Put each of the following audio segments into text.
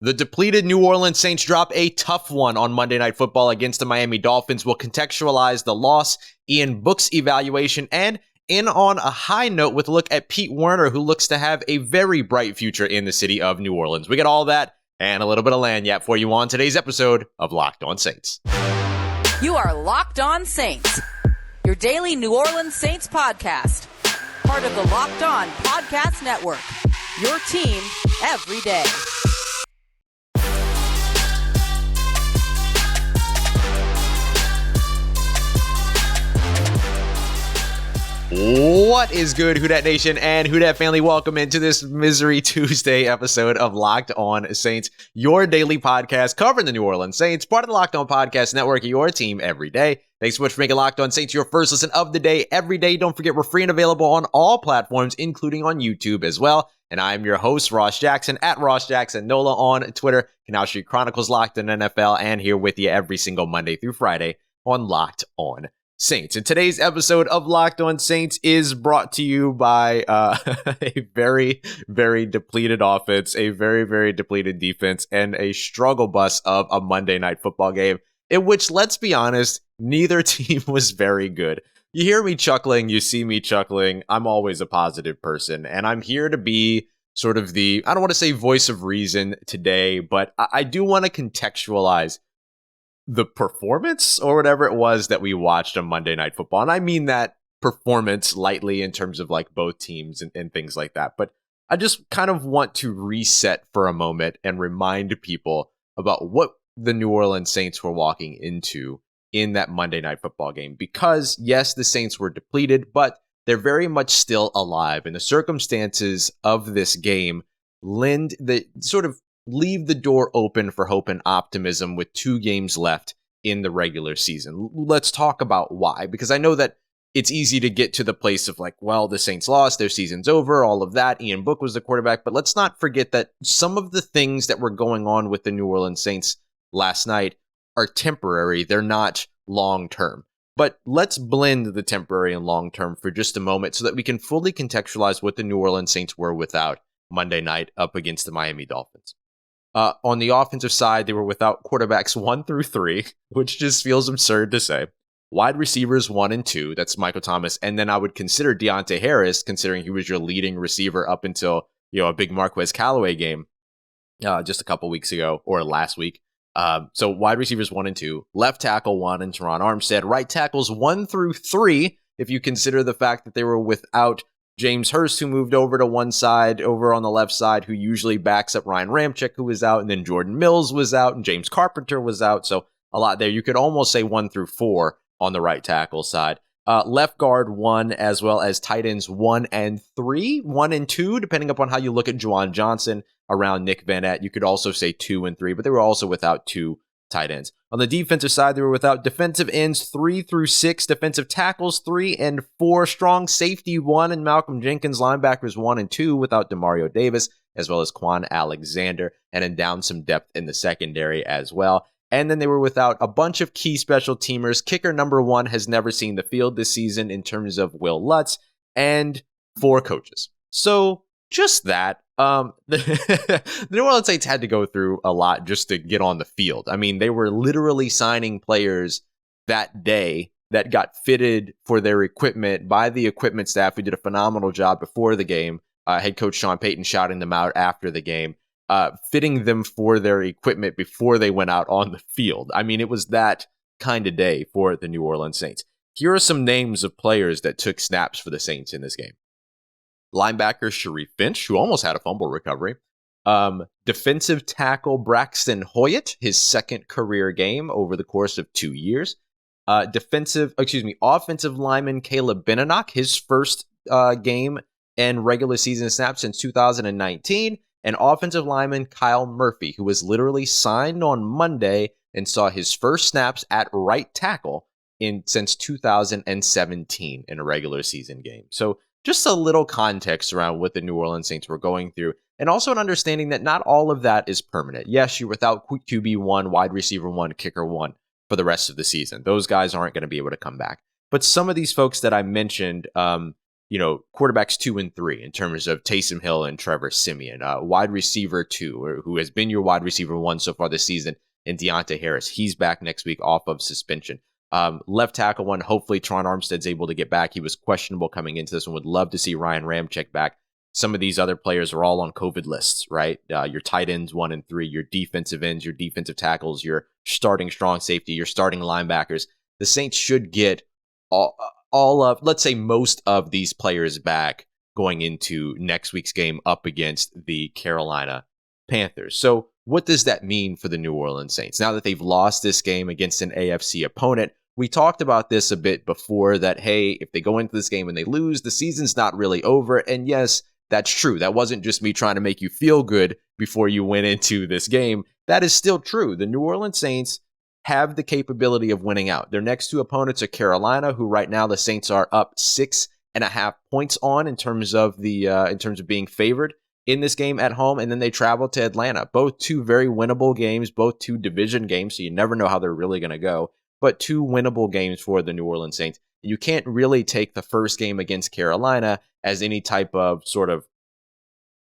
The depleted New Orleans Saints drop a tough one on Monday Night Football against the Miami Dolphins. We'll contextualize the loss, Ian Book's evaluation, and in on a high note with a look at Pete Werner, who looks to have a very bright future in the city of New Orleans. We got all that and a little bit of lagniappe for you on today's episode of Locked On Saints. You are Locked On Saints, your daily New Orleans Saints podcast. Part of the Locked On Podcast Network, your team every day. What is good, Who Dat Nation and Who Dat family? Welcome into this Misery Tuesday episode of Locked On Saints, your daily podcast covering the New Orleans Saints, part of the Locked On Podcast Network, your team every day. Thanks so much for making Locked On Saints your first listen of the day every day. Don't forget, we're free and available on all platforms, including on YouTube as well. And I'm your host, Ross Jackson, at Ross Jackson Nola on Twitter, Canal Street Chronicles Locked On NFL, and here with you every single Monday through Friday on Locked On Saints. And today's episode of Locked On Saints is brought to you by a very, very depleted offense, a very, very depleted defense, and a struggle bus of a Monday Night Football game in which, let's be honest, neither team was very good. You hear me chuckling, you see me chuckling. I'm always a positive person, and I'm here to be sort of the, I don't want to say voice of reason today, but I do want to contextualize the performance or whatever it was that we watched on Monday Night Football. And I mean that performance lightly in terms of like both teams and things like that. But I just kind of want to reset for a moment and remind people about what the New Orleans Saints were walking into in that Monday Night Football game. Because yes, the Saints were depleted, but they're very much still alive. And the circumstances of this game leave the door open for hope and optimism with 2 games left in the regular season. Let's talk about why, because I know that it's easy to get to the place of like, well, the Saints lost, their season's over, all of that. Ian Book was the quarterback, but let's not forget that some of the things that were going on with the New Orleans Saints last night are temporary. They're not long-term. But let's blend the temporary and long-term for just a moment so that we can fully contextualize what the New Orleans Saints were without Monday night up against the Miami Dolphins. On the offensive side, they were without quarterbacks 1 through 3, which just feels absurd to say. Wide receivers 1 and 2, that's Michael Thomas. And then I would consider Deontay Harris, considering he was your leading receiver up until, a big Marquez Callaway game just a couple weeks ago or last week. So wide receivers 1 and 2, left tackle 1 and Teron Armstead, right tackles 1 through 3, if you consider the fact that they were without James Hurst, who moved over to one side, over on the left side, who usually backs up Ryan Ramczyk, who was out, and then Jordan Mills was out, and James Carpenter was out, so a lot there. You could almost say 1 through 4 on the right tackle side. Left guard 1, as well as tight ends 1 and 3, 1 and 2, depending upon how you look at Juwan Johnson around Nick Van Nett. You could also say 2 and 3, but they were also without 2 tight ends. On the defensive side, they were without defensive ends 3 through 6, defensive tackles 3 and 4, strong safety 1, and Malcolm Jenkins, linebackers 1 and 2, without Demario Davis, as well as Quan Alexander, and then down some depth in the secondary as well. And then they were without a bunch of key special teamers. Kicker number 1 has never seen the field this season in terms of Will Lutz, and 4 coaches. So just that. The New Orleans Saints had to go through a lot just to get on the field. I mean, they were literally signing players that day that got fitted for their equipment by the equipment staff, who did a phenomenal job before the game. Head coach Sean Payton shouting them out after the game, fitting them for their equipment before they went out on the field. I mean, it was that kind of day for the New Orleans Saints. Here are some names of players that took snaps for the Saints in this game. Linebacker Sharif Finch, who almost had a fumble recovery. Defensive tackle Braxton Hoyt, his second career game over the course of 2 years. Offensive lineman Caleb Beninock, his first game and regular season snap since 2019. And offensive lineman Kyle Murphy, who was literally signed on Monday and saw his first snaps at right tackle since 2017 in a regular season game. So just a little context around what the New Orleans Saints were going through, and also an understanding that not all of that is permanent. Yes, you're without QB1, wide receiver 1, kicker 1 for the rest of the season. Those guys aren't going to be able to come back. But some of these folks that I mentioned, quarterbacks 2 and 3 in terms of Taysom Hill and Trevor Siemian, wide receiver 2, who has been your wide receiver 1 so far this season, and Deontay Harris. He's back next week off of suspension. Left tackle 1, hopefully Tron Armstead's able to get back. He was questionable coming into this one. Would love to see Ryan Ramczyk back. Some of these other players are all on COVID lists, right? Your tight ends 1 and 3, your defensive ends, your defensive tackles, your starting strong safety, your starting linebackers. The Saints should get all of, let's say, most of these players back going into next week's game up against the Carolina Panthers. So what does that mean for the New Orleans Saints? Now that they've lost this game against an AFC opponent, we talked about this a bit before that, hey, if they go into this game and they lose, the season's not really over. And yes, that's true. That wasn't just me trying to make you feel good before you went into this game. That is still true. The New Orleans Saints have the capability of winning out. Their next 2 opponents are Carolina, who right now the Saints are up 6.5 points on in terms of being favored in this game at home, and then they travel to Atlanta. Both 2 very winnable games, both 2 division games, so you never know how they're really going to go, but 2 winnable games for the New Orleans Saints. You can't really take the first game against Carolina as any type of sort of,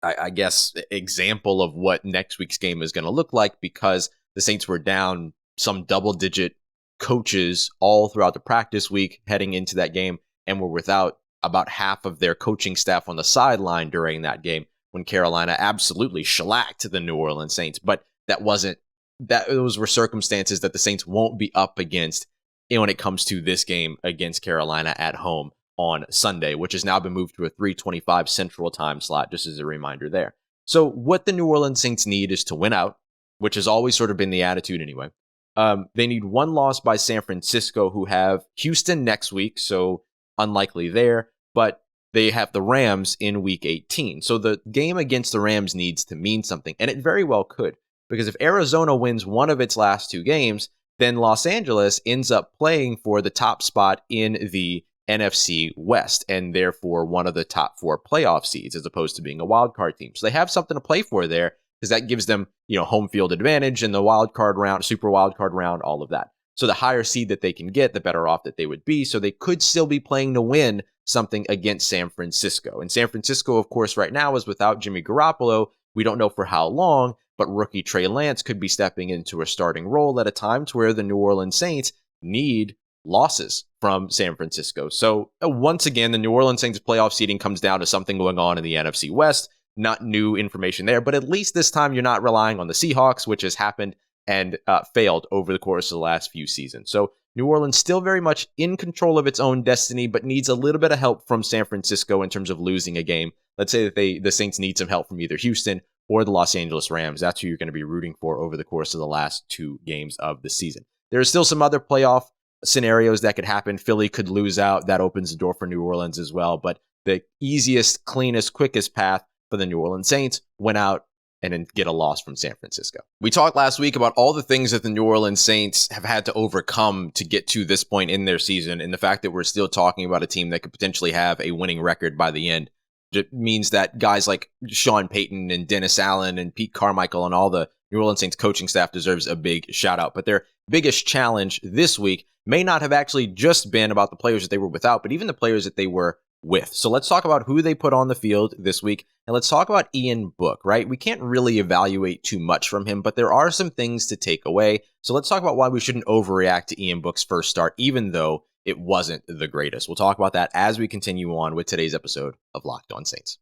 I guess, example of what next week's game is going to look like, because the Saints were down some double-digit coaches all throughout the practice week heading into that game, and were without about half of their coaching staff on the sideline during that game when Carolina absolutely shellacked the New Orleans Saints. But those were circumstances that the Saints won't be up against when it comes to this game against Carolina at home on Sunday, which has now been moved to a 3:25 Central Time slot, just as a reminder there. So what the New Orleans Saints need is to win out, which has always sort of been the attitude anyway. They need 1 loss by San Francisco, who have Houston next week, so unlikely there, but they have the Rams in week 18. So the game against the Rams needs to mean something, and it very well could, because if Arizona wins one of its last 2 games, then Los Angeles ends up playing for the top spot in the NFC West, and therefore one of the top 4 playoff seeds, as opposed to being a wild card team. So they have something to play for there, because that gives them, home field advantage in the wild card round, super wild card round, all of that. So the higher seed that they can get, the better off that they would be. So they could still be playing to win something against San Francisco. And San Francisco, of course, right now is without Jimmy Garoppolo. We don't know for how long, but rookie Trey Lance could be stepping into a starting role at a time to where the New Orleans Saints need losses from San Francisco. So once again, the New Orleans Saints playoff seeding comes down to something going on in the NFC West. Not new information there, but at least this time you're not relying on the Seahawks, which has happened and failed over the course of the last few seasons. So New Orleans still very much in control of its own destiny, but needs a little bit of help from San Francisco in terms of losing a game. Let's say that the Saints need some help from either Houston or the Los Angeles Rams. That's who you're going to be rooting for over the course of the last 2 games of the season. There are still some other playoff scenarios that could happen. Philly could lose out. That opens the door for New Orleans as well. But the easiest, cleanest, quickest path for the New Orleans Saints went out and then get a loss from San Francisco. We talked last week about all the things that the New Orleans Saints have had to overcome to get to this point in their season, and the fact that we're still talking about a team that could potentially have a winning record by the end. It means that guys like Sean Payton and Dennis Allen and Pete Carmichael and all the New Orleans Saints coaching staff deserves a big shout out. But their biggest challenge this week may not have actually just been about the players that they were without, but even the players that they were with. So let's talk about who they put on the field this week, and let's talk about Ian Book, right? We can't really evaluate too much from him, but there are some things to take away. So let's talk about why we shouldn't overreact to Ian Book's first start, even though it wasn't the greatest. We'll talk about that as we continue on with today's episode of Locked On Saints.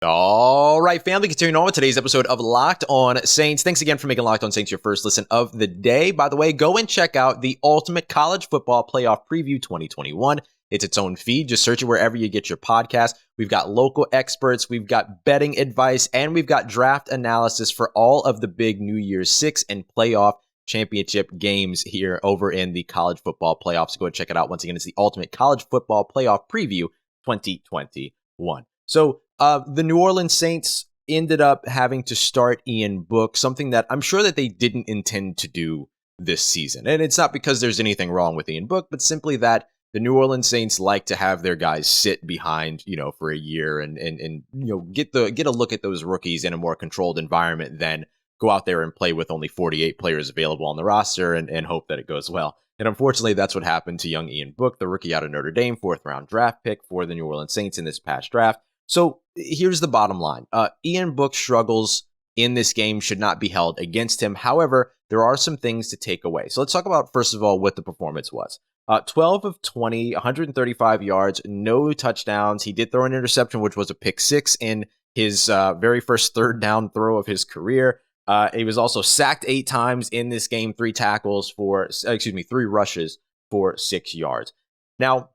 All right, family, continuing on with today's episode of Locked On Saints. Thanks again for making Locked On Saints your first listen of the day. By the way, go and check out the Ultimate College Football Playoff Preview 2021. It's its own feed. Just search it wherever you get your podcast. We've got local experts, we've got betting advice, and we've got draft analysis for all of the big New Year's Six and playoff championship games here over in the college football playoffs. Go and check it out. Once again, it's the Ultimate College Football Playoff Preview 2021. So the New Orleans Saints ended up having to start Ian Book, something that I'm sure that they didn't intend to do this season. And it's not because there's anything wrong with Ian Book, but simply that the New Orleans Saints like to have their guys sit behind, for a year and get a look at those rookies in a more controlled environment than go out there and play with only 48 players available on the roster and hope that it goes well. And unfortunately, that's what happened to young Ian Book, the rookie out of Notre Dame, 4th-round draft pick for the New Orleans Saints in this past draft. So here's the bottom line. Ian Book's struggles in this game should not be held against him. However, there are some things to take away. So let's talk about, first of all, what the performance was. 12 of 20, 135 yards, no touchdowns. He did throw an interception, which was a pick six in his very first 3rd down throw of his career. He was also sacked 8 times in this game, 3 rushes for 6 yards. Now,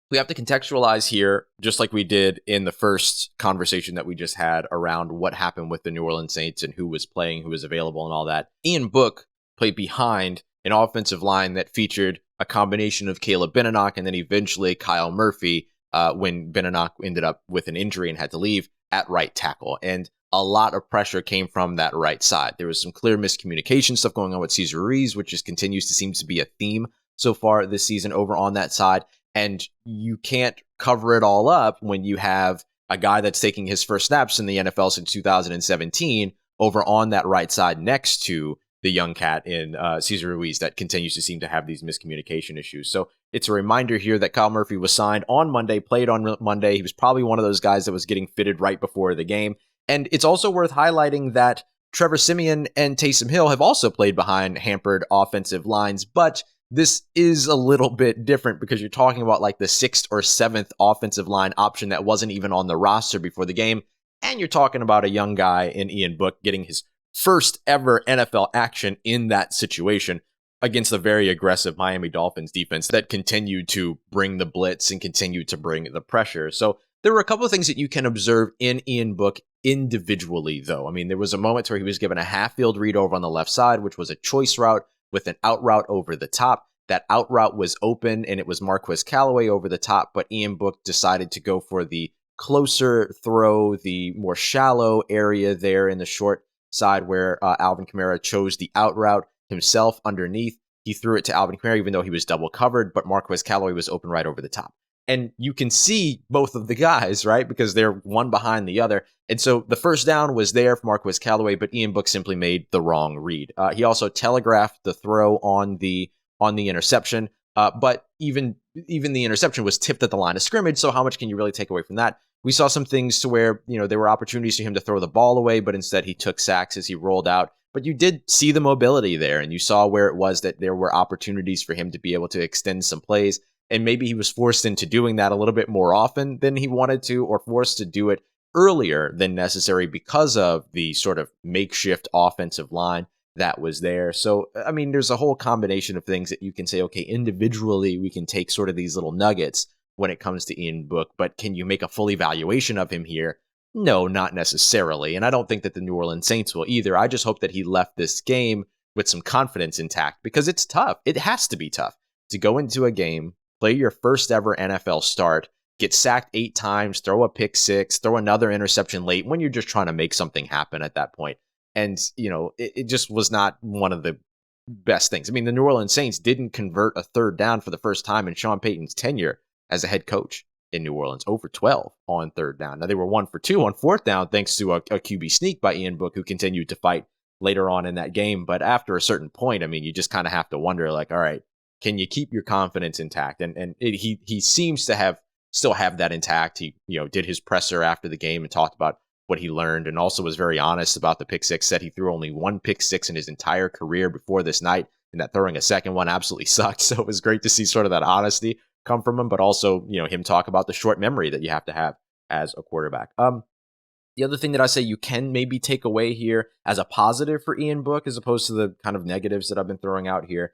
we have to contextualize here, just like we did in the first conversation that we just had around what happened with the New Orleans Saints and who was playing, who was available and all that. Ian Book played behind an offensive line that featured a combination of Caleb Benenoch and then eventually Kyle Murphy when Benenoch ended up with an injury and had to leave at right tackle. And a lot of pressure came from that right side. There was some clear miscommunication stuff going on with Cesar Ruiz, which just continues to seem to be a theme so far this season over on that side. And you can't cover it all up when you have a guy that's taking his first snaps in the NFL since 2017 over on that right side next to the young cat in Cesar Ruiz that continues to seem to have these miscommunication issues. So it's a reminder here that Kyle Murphy was signed on Monday, played on Monday. He was probably one of those guys that was getting fitted right before the game. And it's also worth highlighting that Trevor Siemian and Taysom Hill have also played behind hampered offensive lines, but this is a little bit different because you're talking about like the 6th or 7th offensive line option that wasn't even on the roster before the game. And you're talking about a young guy in Ian Book getting his first ever NFL action in that situation against the very aggressive Miami Dolphins defense that continued to bring the blitz and continued to bring the pressure. So there were a couple of things that you can observe in Ian Book individually, though. I mean, there was a moment where he was given a half-field read over on the left side, which was a choice route with an out route over the top. That out route was open, and it was Marquez Callaway over the top, but Ian Book decided to go for the closer throw, the more shallow area there in the short side where Alvin Kamara chose the out route himself underneath. He threw it to Alvin Kamara, even though he was double covered, but Marquez Callaway was open right over the top. And you can see both of the guys, right? Because they're one behind the other. And so the first down was there for Marquez Callaway, but Ian Book simply made the wrong read. He also telegraphed the throw on the interception, but even the interception was tipped at the line of scrimmage. So how much can you really take away from that? We saw some things to where, there were opportunities for him to throw the ball away, but instead he took sacks as he rolled out. But you did see the mobility there, and you saw where it was that there were opportunities for him to be able to extend some plays. And maybe he was forced into doing that a little bit more often than he wanted to, or forced to do it earlier than necessary because of the sort of makeshift offensive line that was there. So, I mean, there's a whole combination of things that you can say, okay, individually, we can take sort of these little nuggets when it comes to Ian Book, but can you make a full evaluation of him here? No, not necessarily. And I don't think that the New Orleans Saints will either. I just hope that he left this game with some confidence intact because it's tough. It has to be tough to go into a game, play your first ever NFL start, get sacked 8 times, throw a pick 6, throw another interception late when you're just trying to make something happen at that point. And, it just was not one of the best things. I mean, the New Orleans Saints didn't convert a 3rd down for the first time in Sean Payton's tenure as a head coach in New Orleans, 0 for 12 on 3rd down. Now, they were 1 for 2 on 4th down thanks to a QB sneak by Ian Book, who continued to fight later on in that game. But after a certain point, I mean, you just kind of have to wonder, like, all right, can you keep your confidence intact? And he seems to still have that intact. He did his presser after the game and talked about what he learned, and also was very honest about the pick 6. Said he threw only 1 pick 6 in his entire career before this night, and that throwing a second one absolutely sucked. So it was great to see sort of that honesty come from him, but also him talk about the short memory that you have to have as a quarterback. The other thing that I say you can maybe take away here as a positive for Ian Book, as opposed to the kind of negatives that I've been throwing out here,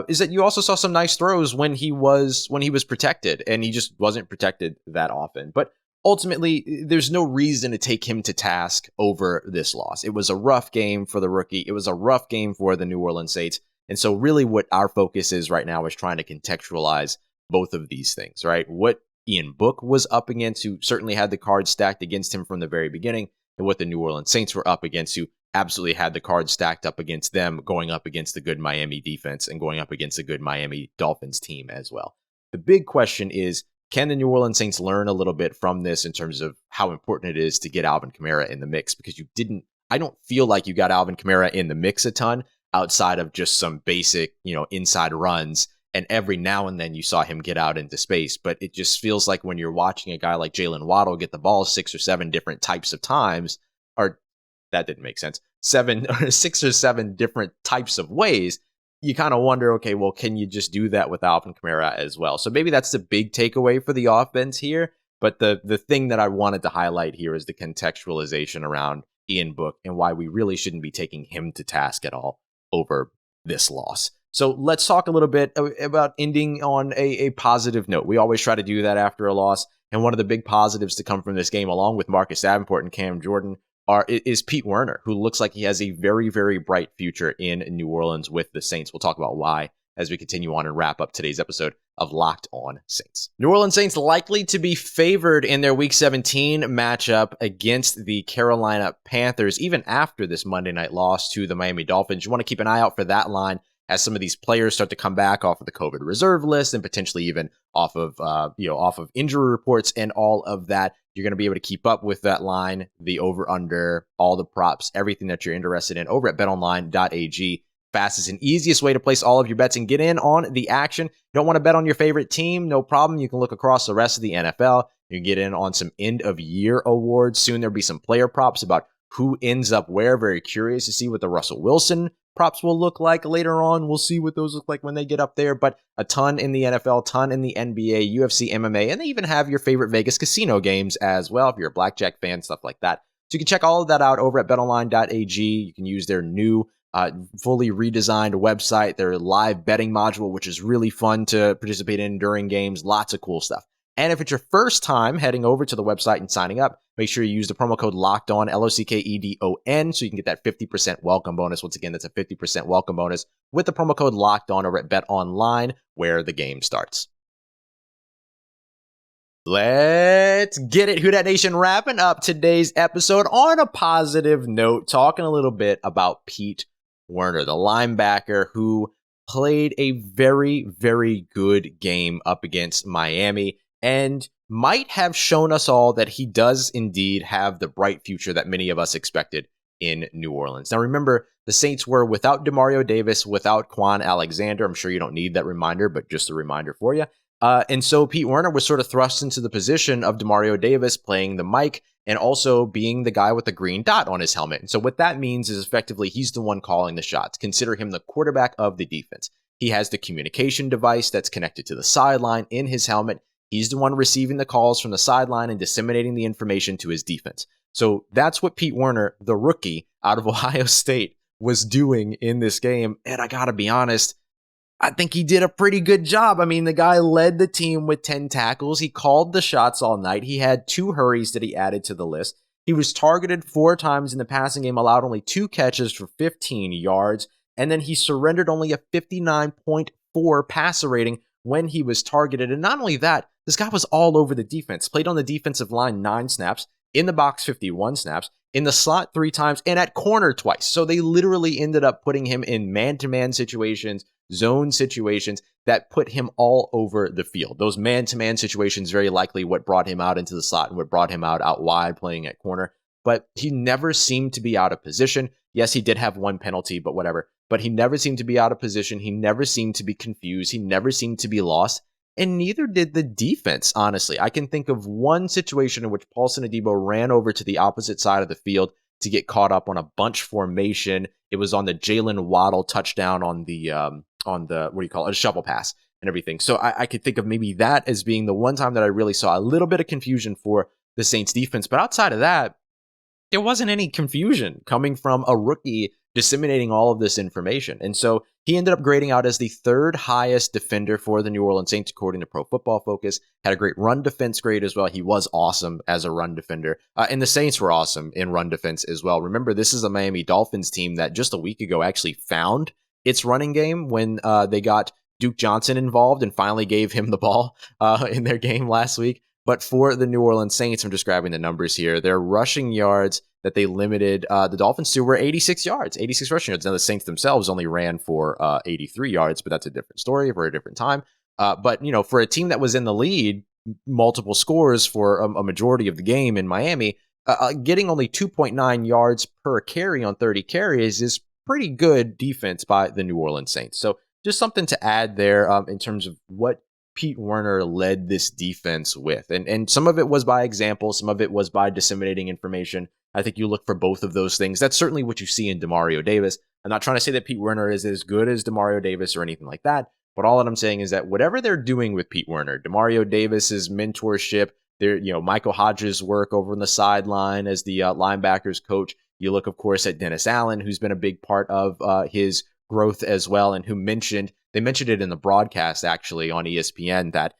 is that you also saw some nice throws when he was protected, and he just wasn't protected that often. But ultimately, there's no reason to take him to task over this loss. It was a rough game for the rookie. It was a rough game for the New Orleans Saints. And so really what our focus is right now is trying to contextualize both of these things, right? What Ian Book was up against, who certainly had the cards stacked against him from the very beginning, and what the New Orleans Saints were up against, who absolutely had the cards stacked up against them, going up against the good Miami defense and going up against the good Miami Dolphins team as well. The big question is, can the New Orleans Saints learn a little bit from this in terms of how important it is to get Alvin Kamara in the mix? Because I don't feel like you got Alvin Kamara in the mix a ton. outside of just some basic, inside runs. And every now and then you saw him get out into space. But it just feels like when you're watching a guy like Jalen Waddle get the ball 6 or 7 different types of times, or that didn't make sense, 6 or 7 different types of ways, you kind of wonder, okay, well, can you just do that with Alvin Kamara as well? So maybe that's the big takeaway for the offense here. But the thing that I wanted to highlight here is the contextualization around Ian Book and why we really shouldn't be taking him to task at all over this loss. So let's talk a little bit about ending on a positive note. We always try to do that after a loss. And one of the big positives to come from this game, along with Marcus Davenport and Cam Jordan, is Pete Werner, who looks like he has a very, very bright future in New Orleans with the Saints. We'll talk about why as we continue on and wrap up today's episode of Locked On Saints. New Orleans Saints likely to be favored in their Week 17 matchup against the Carolina Panthers, even after this Monday night loss to the Miami Dolphins. You want to keep an eye out for that line as some of these players start to come back off of the COVID reserve list and potentially even off of injury reports and all of that. You're going to be able to keep up with that line, the over-under, all the props, everything that you're interested in over at betonline.ag. Fastest and easiest way to place all of your bets and get in on the action. You don't want to bet on your favorite team? No problem. You can look across the rest of the NFL. You can get in on some end-of-year awards. Soon there'll be some player props about who ends up where. Very curious to see what the Russell Wilson props will look like later on. We'll see what those look like when they get up there, but a ton in the NFL, ton in the NBA, UFC, MMA, and they even have your favorite Vegas casino games as well if you're a blackjack fan, stuff like that. So you can check all of that out over at betonline.ag. You can use their new fully redesigned website, their live betting module, which is really fun to participate in during games. Lots of cool stuff. And if it's your first time heading over to the website and signing up, make sure you use the promo code LOCKEDON, LOCKEDON, so you can get that 50% welcome bonus. Once again, that's a 50% welcome bonus with the promo code LOCKEDON over at BetOnline, where the game starts. Let's get it, Who Dat Nation, wrapping up today's episode on a positive note, talking a little bit about Pete Werner, the linebacker who played a very, very good game up against Miami and might have shown us all that he does indeed have the bright future that many of us expected in New Orleans. Now, remember, the Saints were without Demario Davis, without Quan Alexander. I'm sure you don't need that reminder, but just a reminder for you. And so Pete Werner was sort of thrust into the position of Demario Davis playing the mic and also being the guy with the green dot on his helmet. And so what that means is effectively he's the one calling the shots. Consider him the quarterback of the defense. He has the communication device that's connected to the sideline in his helmet. He's the one receiving the calls from the sideline and disseminating the information to his defense. So that's what Pete Werner, the rookie out of Ohio State, was doing in this game. And I got to be honest, I think he did a pretty good job. I mean, the guy led the team with 10 tackles. He called the shots all night. He had 2 hurries that he added to the list. He was targeted 4 times in the passing game, allowed only 2 catches for 15 yards. And then he surrendered only a 59.4 passer rating when he was targeted. And not only that, this guy was all over the defense. Played on the defensive line 9 snaps, in the box 51 snaps, in the slot 3 times, and at corner twice. So they literally ended up putting him in man-to-man situations, zone situations that put him all over the field. Those man-to-man situations very likely what brought him out into the slot and what brought him out wide playing at corner. But he never seemed to be out of position. Yes, he did have 1 penalty, but whatever. But he never seemed to be out of position. He never seemed to be confused. He never seemed to be lost. And neither did the defense, honestly. I can think of one situation in which Paulson Adebo ran over to the opposite side of the field to get caught up on a bunch formation. It was on the Jalen Waddle touchdown on the a shovel pass and everything. So I could think of maybe that as being the one time that I really saw a little bit of confusion for the Saints defense. But outside of that, there wasn't any confusion coming from a rookie disseminating all of this information. And so he ended up grading out as the 3rd highest defender for the New Orleans Saints, according to Pro Football Focus. Had a great run defense grade as well. He was awesome as a run defender. And the Saints were awesome in run defense as well. Remember, this is a Miami Dolphins team that just a week ago actually found its running game when they got Duke Johnson involved and finally gave him the ball in their game last week. But for the New Orleans Saints, I'm just grabbing the numbers here. Their rushing yards that they limited the Dolphins to were 86 yards, 86 rushing yards. Now, the Saints themselves only ran for 83 yards, but that's a different story for a different time. But, for a team that was in the lead, multiple scores for a majority of the game in Miami, getting only 2.9 yards per carry on 30 carries is pretty good defense by the New Orleans Saints. So just something to add there in terms of what Pete Werner led this defense with. And some of it was by example, some of it was by disseminating information. I think you look for both of those things. That's certainly what you see in Demario Davis. I'm not trying to say that Pete Werner is as good as Demario Davis or anything like that, but all that I'm saying is that whatever they're doing with Pete Werner, Demario Davis's mentorship, Michael Hodges' work over on the sideline as the linebackers coach. You look, of course, at Dennis Allen, who's been a big part of his growth as well, and who they mentioned it in the broadcast actually on ESPN that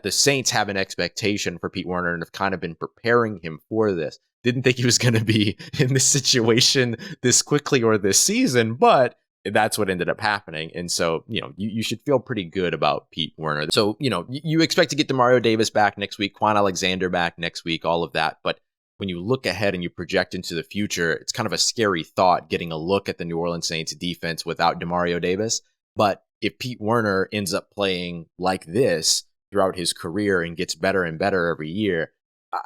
the Saints have an expectation for Pete Werner and have kind of been preparing him for this. Didn't think he was going to be in this situation this quickly or this season, but that's what ended up happening. And so, you should feel pretty good about Pete Werner. So, you expect to get Demario Davis back next week, Quan Alexander back next week, all of that. But when you look ahead and you project into the future, it's kind of a scary thought getting a look at the New Orleans Saints defense without Demario Davis. But if Pete Werner ends up playing like this throughout his career and gets better and better every year,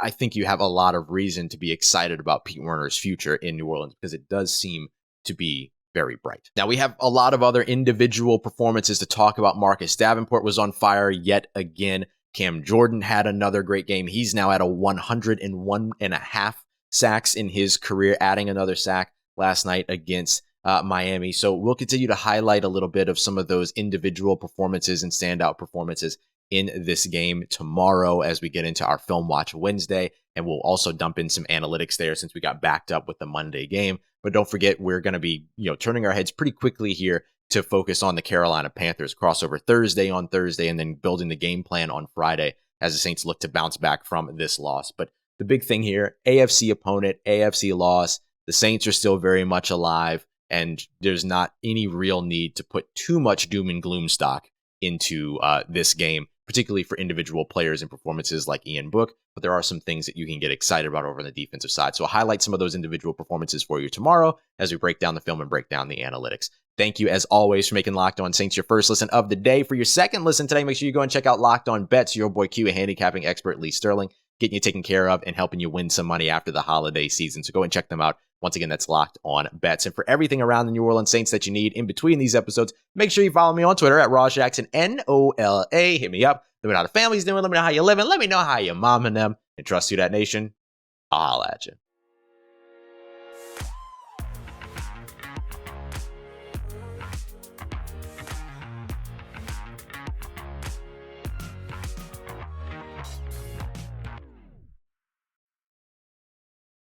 I think you have a lot of reason to be excited about Pete Werner's future in New Orleans because it does seem to be very bright. Now, we have a lot of other individual performances to talk about. Marcus Davenport was on fire yet again. Cam Jordan had another great game. He's now at a 101.5 sacks in his career, adding another sack last night against Miami. So we'll continue to highlight a little bit of some of those individual performances and standout performances in this game tomorrow as we get into our Film Watch Wednesday. And we'll also dump in some analytics there since we got backed up with the Monday game. But don't forget, we're going to be turning our heads pretty quickly here to focus on the Carolina Panthers crossover Thursday and then building the game plan on Friday as the Saints look to bounce back from this loss. But the big thing here, AFC opponent, AFC loss, the Saints are still very much alive, and there's not any real need to put too much doom and gloom stock into this game, particularly for individual players and performances like Ian Book. But there are some things that you can get excited about over on the defensive side. So I'll highlight some of those individual performances for you tomorrow as we break down the film and break down the analytics. Thank you, as always, for making Locked On Saints your first listen of the day. For your second listen today, make sure you go and check out Locked On Bets. Your boy Q, a handicapping expert, Lee Sterling, getting you taken care of and helping you win some money after the holiday season. So go and check them out. Once again, that's Locked On Bets. And for everything around the New Orleans Saints that you need in between these episodes, make sure you follow me on Twitter at RawJackson, NOLA. Hit me up. Let me know how the family's doing. Let me know how you're living. Let me know how you're momming them. And trust you, that nation. I'll holla at you.